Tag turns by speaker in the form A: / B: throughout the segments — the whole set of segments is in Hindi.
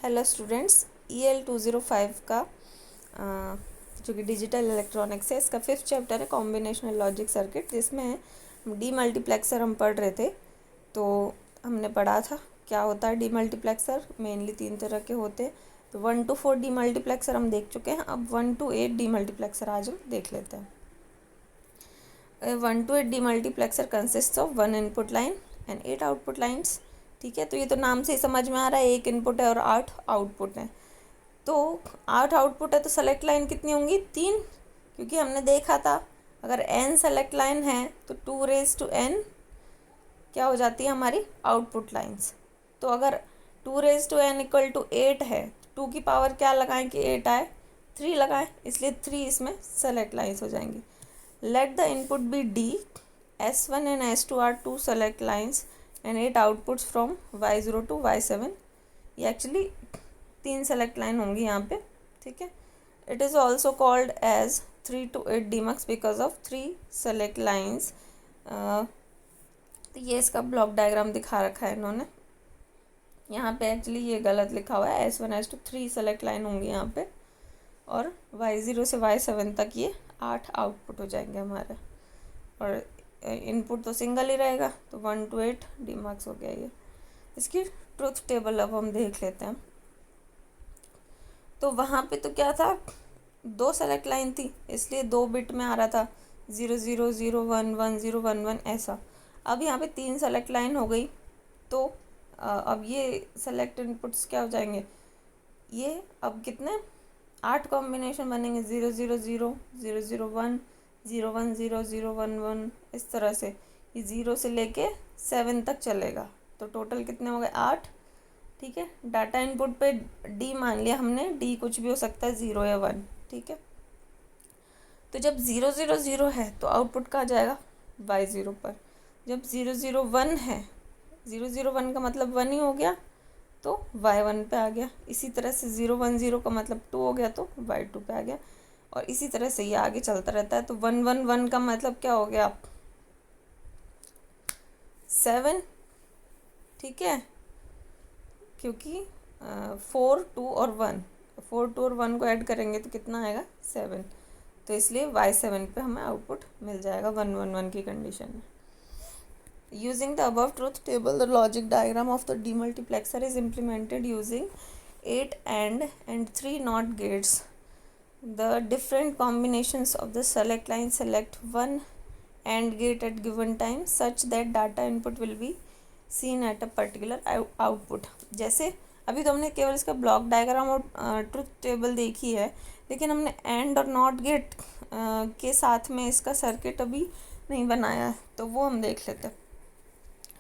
A: हेलो स्टूडेंट्स, EL 205 का जो कि डिजिटल इलेक्ट्रॉनिक्स है, इसका 5th चैप्टर है कॉम्बिनेशनल लॉजिक सर्किट, जिसमें डी मल्टीप्लेक्सर हम पढ़ रहे थे। तो हमने पढ़ा था क्या होता है डी मल्टीप्लेक्सर। मेनली 3 तरह के होते हैं। तो 1 to 4 डी मल्टीप्लेक्सर हम देख चुके हैं। अब 1 to 8 डी मल्टीप्लेक्सर आज हम देख लेते हैं। 1 to 8 D multiplexer consist of 1 input line and 8 output lines. ठीक है, तो ये तो नाम से ही समझ में आ रहा है, 1 इनपुट है और 8 आउटपुट है। तो 8 आउटपुट है तो सेलेक्ट लाइन कितनी होंगी? 3, क्योंकि हमने देखा था अगर n सेलेक्ट लाइन है तो 2 raised to n क्या हो जाती है हमारी आउटपुट लाइन्स। तो अगर 2 raised to n equal to 8 है, 2 की पावर क्या लगाएं कि 8 आए? 3 लगाएं, इसलिए 3 इसमें सेलेक्ट लाइन्स हो जाएंगी। Let the input be d, S1 and S2 are 2 select lines and 8 outputs from Y0 to Y7। ये एक्चुअली 3 सेलेक्ट लाइन होंगी यहाँ पे। ठीक है, it is also called as 3 to 8 demux because of 3 select lines. ये इसका ब्लॉक डायग्राम दिखा रखा है इन्होंने। यहाँ पे एक्चुअली ये गलत लिखा हुआ है, S1 S2 3 सेलेक्ट लाइन होंगी यहाँ पे, और Y0 से Y7 तक ये 8 आउटपुट हो जाएंगे हमारे, और इनपुट तो सिंगल ही रहेगा। तो 1 to 8 डीमक्स हो गया ये। इसकी ट्रुथ टेबल अब हम देख लेते हैं। तो वहाँ पे तो क्या था, 2 सेलेक्ट लाइन थी, इसलिए 2 बिट में आ रहा था 0 0 0 1 1 0 1 1 ऐसा। अब यहाँ पे 3 सेलेक्ट लाइन हो गई, तो अब ये सेलेक्ट इनपुट्स क्या हो जाएंगे? ये अब कितने 8 कॉम्बिनेशन बनेंगे, 0 0 0 0 0 1 0 1 0 0 1 1, इस तरह से ये 0 से लेके 7 तक चलेगा। तो टोटल कितने हो गए? 8। ठीक है, डाटा इनपुट पे डी मान लिया हमने, डी कुछ भी हो सकता है, 0 या 1। ठीक है, तो जब 0 0 0 है तो आउटपुट कहाँ जाएगा? Y0 पर। जब 0 0 1 है, 0 0 1 का मतलब 1 ही हो गया, तो Y1 पे आ गया। इसी तरह से 0 1 0 का मतलब 2 हो गया, तो Y2 पे आ गया, और इसी तरह से ये आगे चलता रहता है। तो 1 1 1 का मतलब क्या हो गया? 7। ठीक है, क्योंकि 4 2 और 1, 4 2 और 1 को ऐड करेंगे तो कितना आएगा? 7। तो इसलिए Y7 पे हमें आउटपुट मिल जाएगा 1 1 1 की कंडीशन में। Using the above truth table, the logic diagram of the demultiplexer is implemented using 8 and 3 NOT gates. The different combinations of the select line select one AND gate at given time such that data input will be seen at a particular output. जैसे अभी तो हमने केवल इसका ब्लॉक डायग्राम और ट्रुथ टेबल देखी है, लेकिन हमने एंड और नॉट गेट के साथ में इसका सर्किट अभी नहीं बनाया है, तो वो हम देख लेते हैं।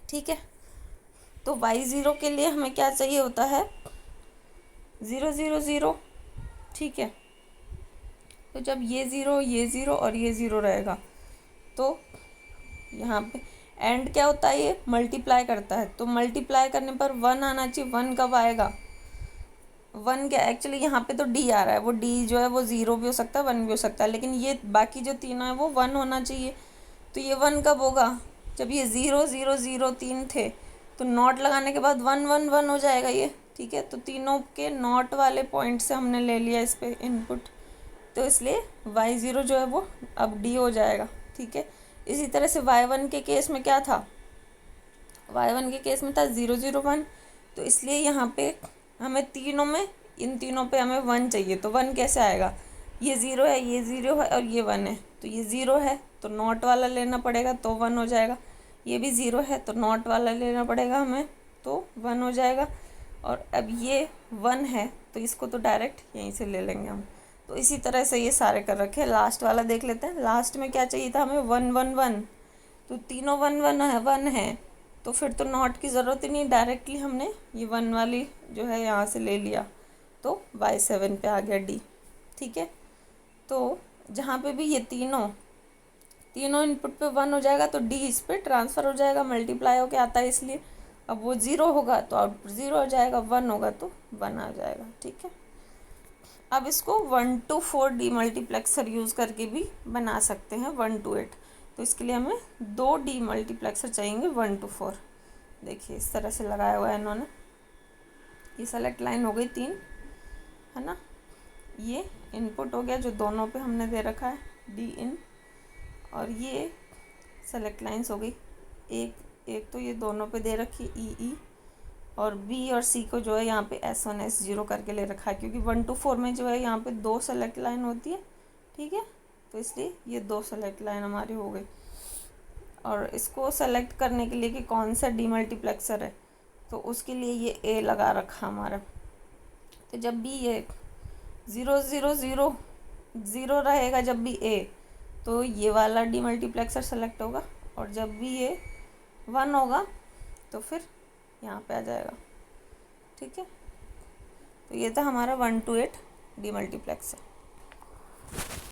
A: ठीक है, तो Y0 के लिए हमें क्या चाहिए होता है? 0 0 0। ठीक है, तो जब ये 0 और ये 0 रहेगा, तो यहाँ पे एंड क्या होता है? ये मल्टीप्लाई करता है, तो मल्टीप्लाई करने पर 1 आना चाहिए। 1 कब आएगा? 1 क्या, एक्चुअली यहाँ पे तो डी आ रहा है, वो डी जो है वो 0 भी हो सकता है, 1 भी हो सकता है, लेकिन ये बाकी जो तीनों है वो 1 होना चाहिए। तो ये 1 कब होगा? जब ये 0 0 0 3 थे, तो नॉट लगाने के बाद 1 1 1 हो जाएगा ये। ठीक है, तो तीनों के नॉट वाले पॉइंट से हमने ले लिया इस पर इनपुट, तो इसलिए Y0 जो है वो अब डी हो जाएगा। ठीक है, इसी तरह से Y1 के केस में क्या था? Y1 के केस में था 0 0 1, तो इसलिए यहाँ पे हमें तीनों में, इन तीनों पे हमें 1 चाहिए। तो 1 कैसे आएगा? ये 0 है, ये 0 है और ये 1 है, तो ये 0 है तो नॉट वाला लेना पड़ेगा, तो 1 हो जाएगा। ये भी 0 है तो नॉट वाला लेना पड़ेगा हमें, तो 1 हो जाएगा। और अब ये 1 है तो इसको तो डायरेक्ट यहीं से ले लेंगे हम। तो इसी तरह से ये सारे कर रखे हैं। लास्ट वाला देख लेते हैं। लास्ट में क्या चाहिए था हमें? 1 1 1, तो तीनों 1 1 है, तो फिर तो नॉट की ज़रूरत ही नहीं, डायरेक्टली हमने ये 1 वाली जो है यहाँ से ले लिया, तो Y7 पे आ गया डी। ठीक है, तो जहाँ पे भी ये तीनों इनपुट पे 1 हो जाएगा, तो डी इस पर ट्रांसफ़र हो जाएगा, मल्टीप्लाई होके आता है, इसलिए अब वो 0 होगा तो आउटपुट 0 हो जाएगा, 1 होगा तो 1 आ जाएगा। ठीक है, अब इसको 1 to 4 डी मल्टीप्लेक्सर यूज़ करके भी बना सकते हैं 1 to 8। तो इसके लिए हमें 2 डी मल्टीप्लेक्सर चाहिए 1 to 4। देखिए इस तरह से लगाया हुआ है इन्होंने। ये सेलेक्ट लाइन हो गई 3, है ना। ये इनपुट हो गया जो दोनों पे हमने दे रखा है डी इन, और ये सेलेक्ट लाइंस हो गई एक तो ये दोनों पे दे रखी ई, और बी और सी को जो है यहाँ पे S1 S0 करके ले रखा है, क्योंकि 1 to 4 में जो है यहाँ पे 2 सेलेक्ट लाइन होती है, ठीक है। तो इसलिए ये 2 सेलेक्ट लाइन हमारी हो गई। और इसको सेलेक्ट करने के लिए कि कौन सा डीमल्टीप्लेक्सर है, तो उसके लिए ये ए लगा रखा हमारा। तो जब भी ये 0 0 0 0 रहेगा, जब भी ए, तो ये वाला डीमल्टीप्लेक्सर सेलेक्ट होगा, और जब भी ये 1 होगा तो फिर यहाँ पे आ जाएगा, ठीक है। तो ये था हमारा 1 to 8 डीमल्टीप्लेक्सर।